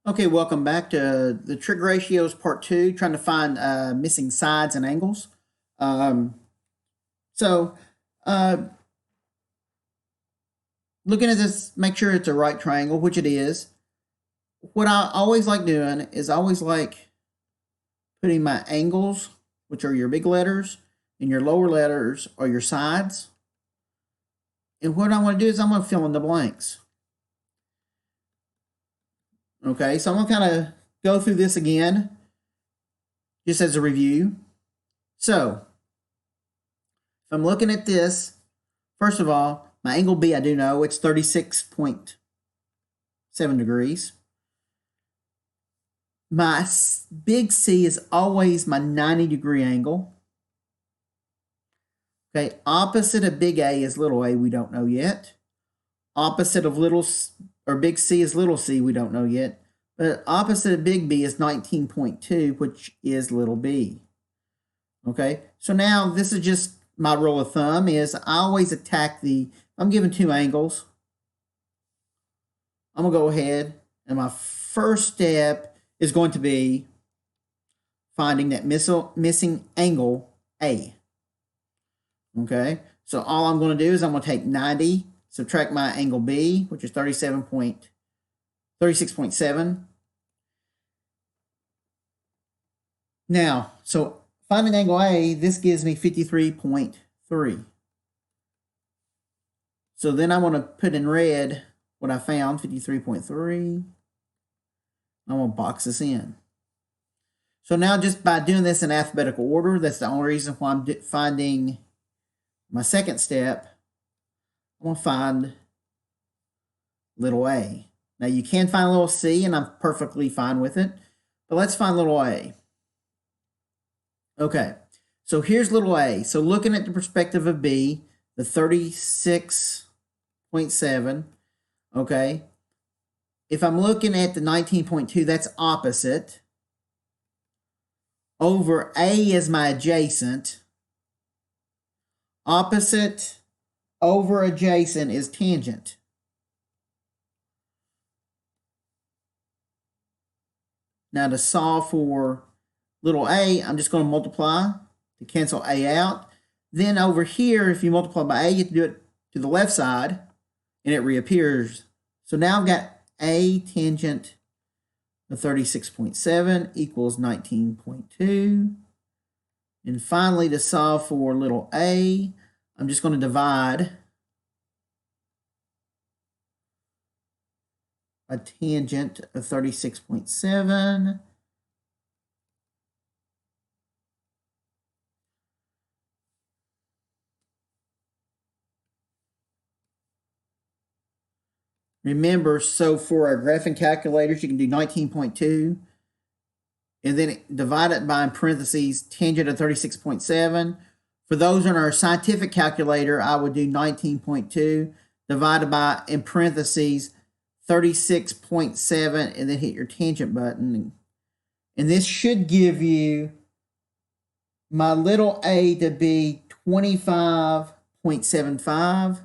Okay, welcome back to the trig ratios part 2, trying to find missing sides and angles. Um, so, uh, looking at this, make sure it's a right triangle, which it is. What I always like doing is I always like putting my angles, which are your big letters, and your lower letters are your sides. And what I want to do is I'm going to fill in the blanks. Okay, so I'm going to kind of go through this again, just as a review. So, if I'm looking at this, first of all, my angle B, I do know it's 36.7 degrees. My big C is always my 90-degree angle. Okay, opposite of big A is little a, we don't know yet. Opposite of little or big C is little c, we don't know yet. But opposite of big B is 19.2, which is little b. Okay, so now this is just my rule of thumb is I always attack I'm given two angles. I'm going to go ahead and my first step is going to be finding that missing angle A. Okay, so all I'm going to do is I'm going to take 90, subtract my angle B, which is 36.7. Now, so finding angle A, this gives me 53.3. So then I want to put in red what I found, 53.3. I'm going to box this in. So now just by doing this in alphabetical order, that's the only reason why I'm finding my second step. I'm going to find little a. Now you can find little c, and I'm perfectly fine with it. But let's find little a. Okay, so here's little a. So looking at the perspective of B, the 36.7, okay, if I'm looking at the 19.2, that's opposite. Over A is my adjacent. Opposite over adjacent is tangent. Now to solve for little a, I'm just going to multiply to cancel a out. Then over here, if you multiply by a, you have to do it to the left side, and it reappears. So now I've got a tangent of 36.7 equals 19.2. And finally, to solve for little a, I'm just going to divide a tangent of 36.7. Remember, so for our graphing calculators, you can do 19.2 and then divide it by, in parentheses, tangent of 36.7. For those on our scientific calculator, I would do 19.2 divided by, in parentheses, 36.7, and then hit your tangent button. And this should give you my little a to be 25.75.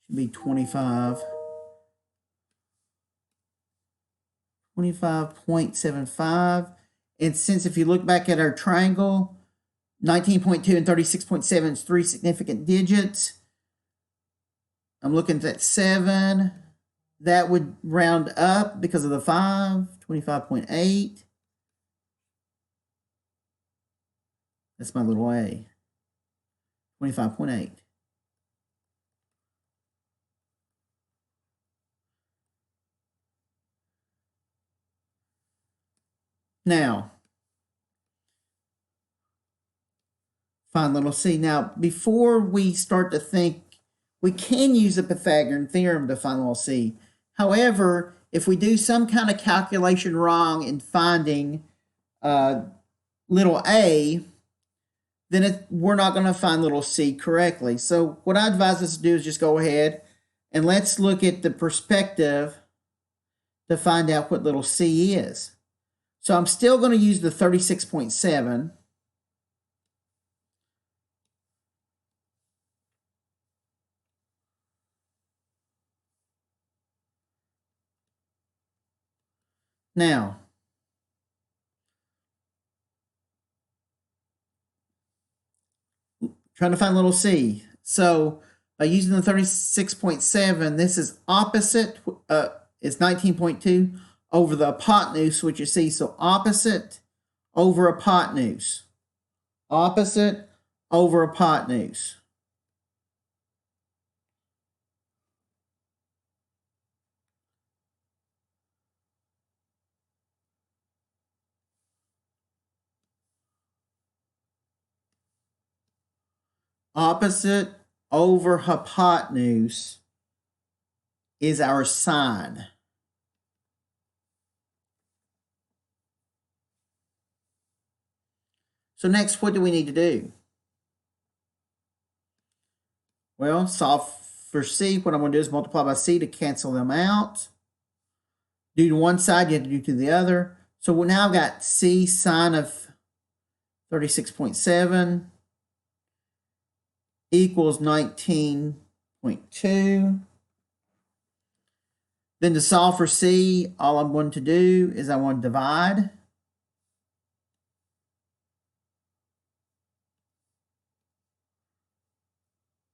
Should be 25.75. And since if you look back at our triangle, 19.2 and 36.7 is three significant digits. I'm looking at that 7. That would round up because of the 5, 25.8. That's my little a, 25.8. Now, find little c. Now, before we start to think, we can use the Pythagorean theorem to find little c. However, if we do some kind of calculation wrong in finding little a, then we're not going to find little c correctly. So what I advise us to do is just go ahead And let's look at the perspective to find out what little c is. So I'm still going to use the 36.7. Now, trying to find little c. So by using the 36.7, this is opposite, it's 19.2 over the hypotenuse, which you see. So opposite over hypotenuse. Opposite over hypotenuse. Opposite over hypotenuse is our sine. So next, what do we need to do? Well, solve for c. What I'm going to do is multiply by c to cancel them out. Do to one side, you have to do to the other. So now I've got c sine of 36.7 equals 19.2. Then to solve for c, all I'm going to do is I want to divide.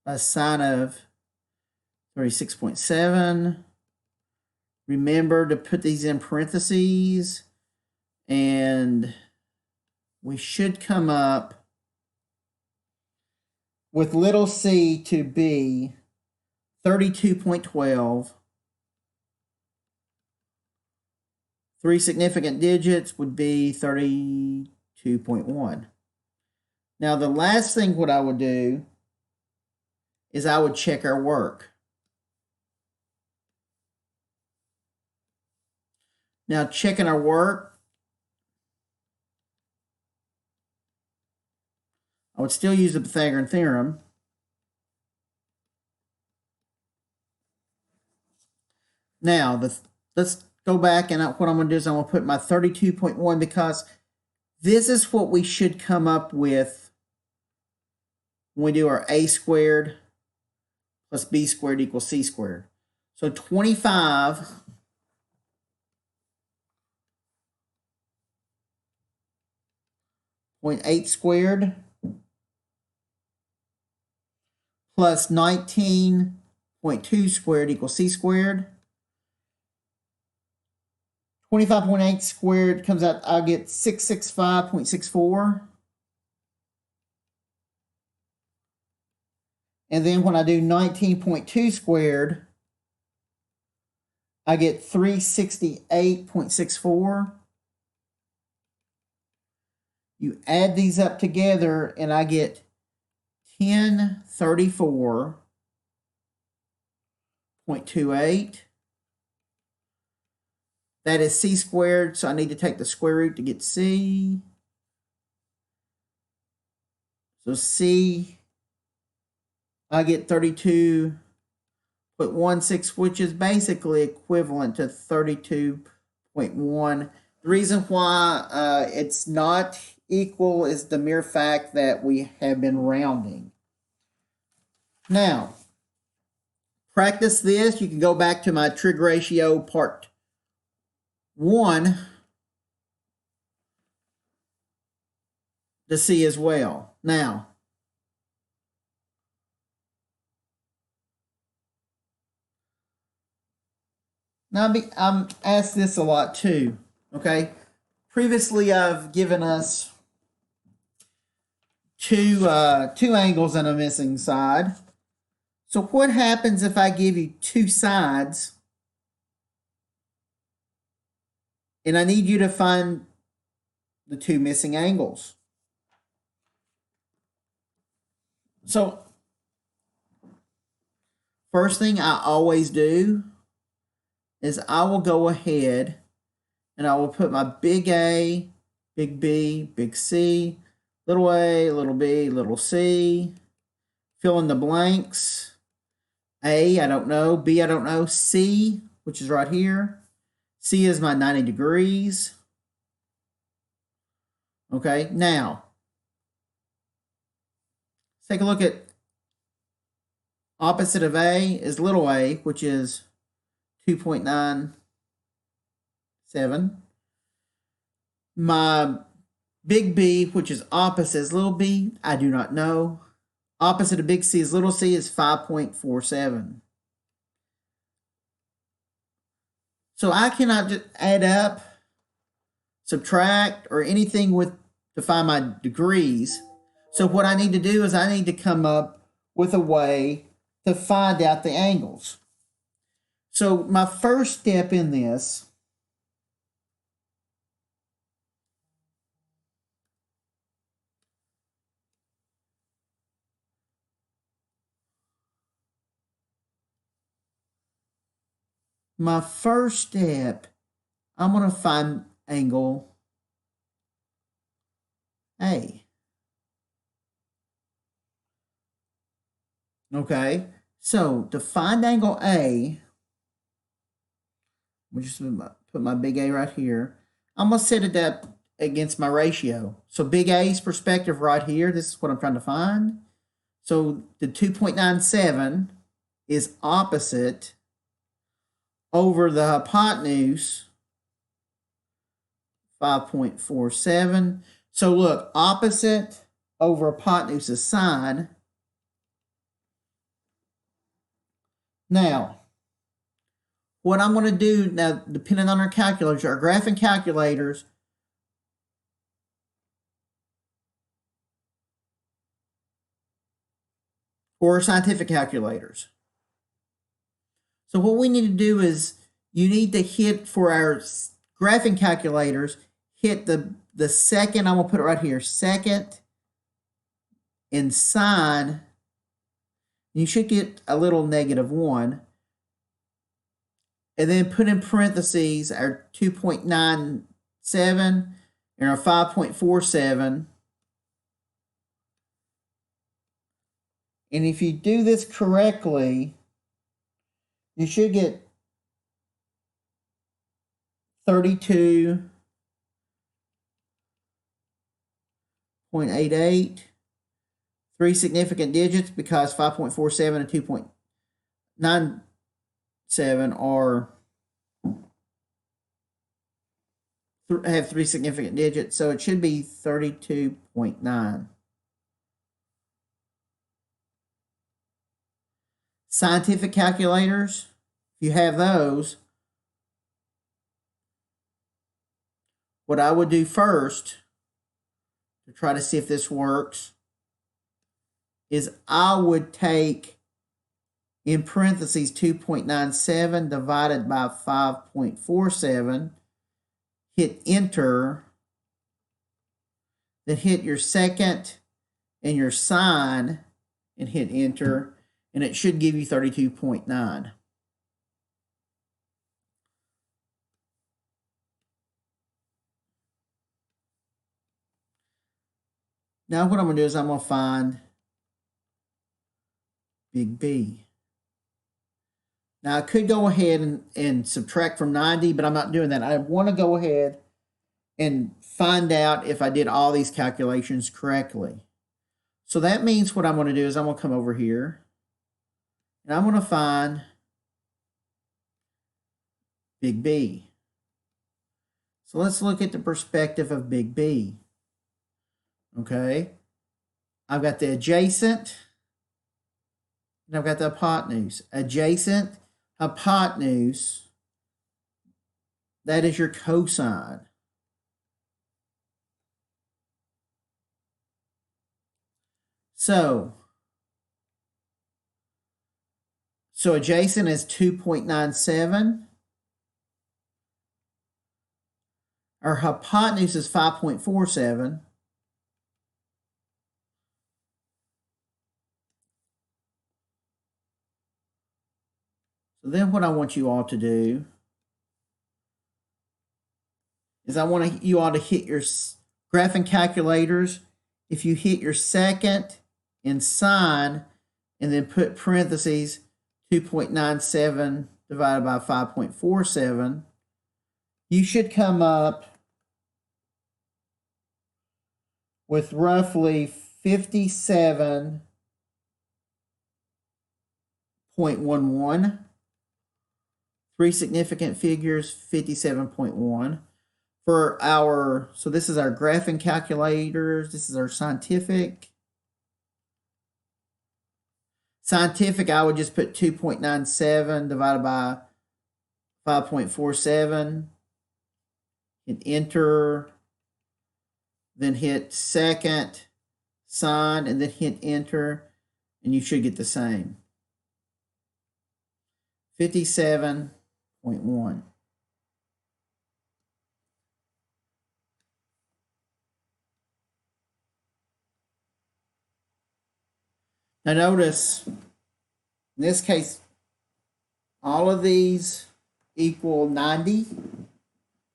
By sine of 36.7. Remember to put these in parentheses, and we should come up with little c to be 32.12. 3 significant digits would be 32.1. Now the last thing what I would do is I would check our work. Now checking our work, I would still use the Pythagorean theorem. Now let's go back, and what I'm going to do is I'm going to put my 32.1 because this is what we should come up with when we do our a squared plus b squared equals c squared. So 25.8 squared plus 19.2 squared equals c squared. 25.8 squared comes out, I'll get 665.64. And then when I do 19.2 squared, I get 368.64. You add these up together, and I get 1034.28. That is c squared, so I need to take the square root to get c. So c, I get 32.16, which is basically equivalent to 32.1. The reason why it's not equal is the mere fact that we have been rounding. Now, practice this. You can go back to my trig ratio part 1 to see as well. Now, I'm asked this a lot too, okay? Previously, I've given us two angles and a missing side. So what happens if I give you two sides and I need you to find the two missing angles? So first thing I always do is I will go ahead and I will put my big A, big B, big C, little a, little b, little c, fill in the blanks. A, I don't know. B, I don't know. C, which is right here. C is my 90 degrees. Okay, now, let's take a look at opposite of A is little a, which is 2.97. My big B, which is opposite, is little b, I do not know. Opposite of big C is little c is 5.47. So I cannot just add up, subtract, or anything to find my degrees. So what I need to do is I need to come up with a way to find out the angles. So my first step in this I'm going to find angle A. Okay, so to find angle A, we'll just put my big A right here. I'm going to set it up against my ratio. So big A's perspective right here, this is what I'm trying to find. So the 2.97 is opposite over the hypotenuse, 5.47. So look, opposite over hypotenuse is sine. Now, what I'm going to do now, depending on our calculators, our graphing calculators, or scientific calculators. So what we need to do is you need to hit, for our graphing calculators, hit the second, I'm going to put it right here, second in sine. You should get a little -1. And then put in parentheses our 2.97 and our 5.47. And if you do this correctly, you should get 32.88. 3 significant digits because 5.47 and 2.97 have 3 significant digits, so it should be 32.9. Scientific calculators, if you have those, what I would do first to try to see if this works is I would take in parentheses 2.97 divided by 5.47, hit enter, then hit your second and your sine and hit enter, and it should give you 32.9. Now what I'm going to do is I'm going to find big B. Now I could go ahead and subtract from 90, but I'm not doing that. I want to go ahead and find out if I did all these calculations correctly. So that means what I'm going to do is I'm going to come over here and I'm going to find big B. So let's look at the perspective of big B. Okay, I've got the adjacent and I've got the hypotenuse. Adjacent, hypotenuse, that is your cosine. So adjacent is 2.97. Our hypotenuse is 5.47. So then what I want you all to do is I want you all to hit your graphing calculators. If you hit your second in sine and then put parentheses 2.97 divided by 5.47, you should come up with roughly 57.11. Three significant figures, 57.1. For our, so this is our graphing calculators. This is our scientific. Scientific, I would just put 2.97 divided by 5.47. Hit enter. Then hit second, sign, and then hit enter. And you should get the same. 57.1. Now notice, in this case, all of these equal 90.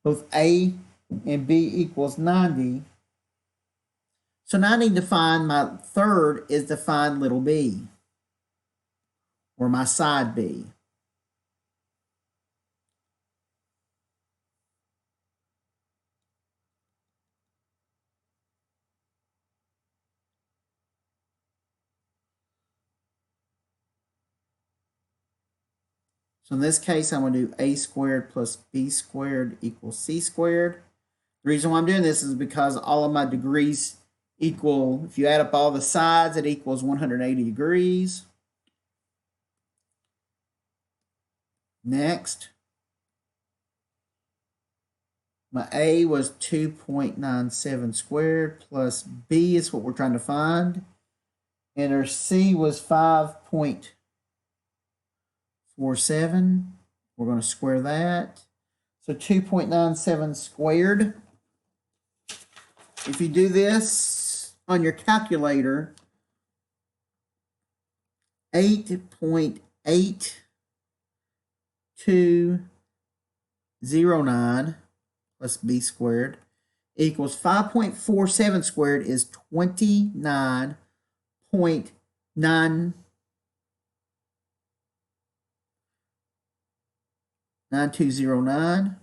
Both A and B equals 90. So now I need to find my third is to find little b, or my side b. So in this case, I'm going to do a squared plus b squared equals c squared. The reason why I'm doing this is because all of my degrees equal, if you add up all the sides, it equals 180 degrees. Next, my a was 2.97 squared plus b is what we're trying to find. And our c was 5.47. We're going to square that. So 2.97 squared. If you do this on your calculator, 8.8209 plus b squared equals 5.47 squared is 29.9209.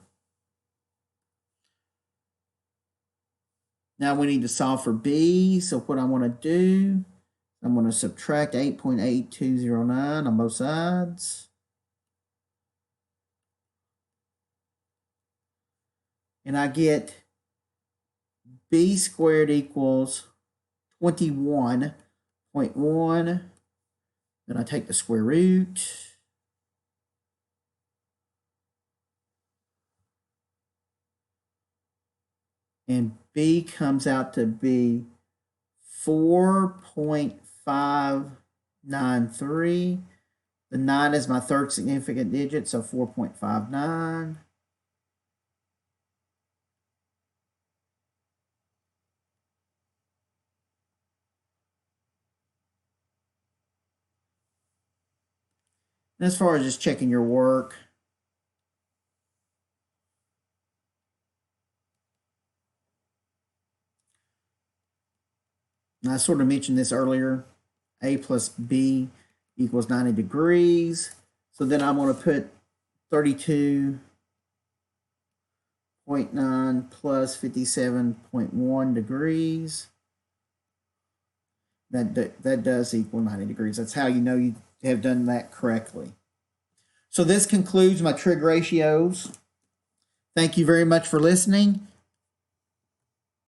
Now we need to solve for b. So what I want to do, I'm going to subtract 8.8209 on both sides. And I get b squared equals 21.1. Then I take the square root. And b comes out to be 4.593. The 9 is my third significant digit, so 4.59. And as far as just checking your work, and I sort of mentioned this earlier, a plus b equals 90 degrees. So then I'm going to put 32.9 plus 57.1 degrees. That does equal 90 degrees. That's how you know you have done that correctly. So this concludes my trig ratios. Thank you very much for listening.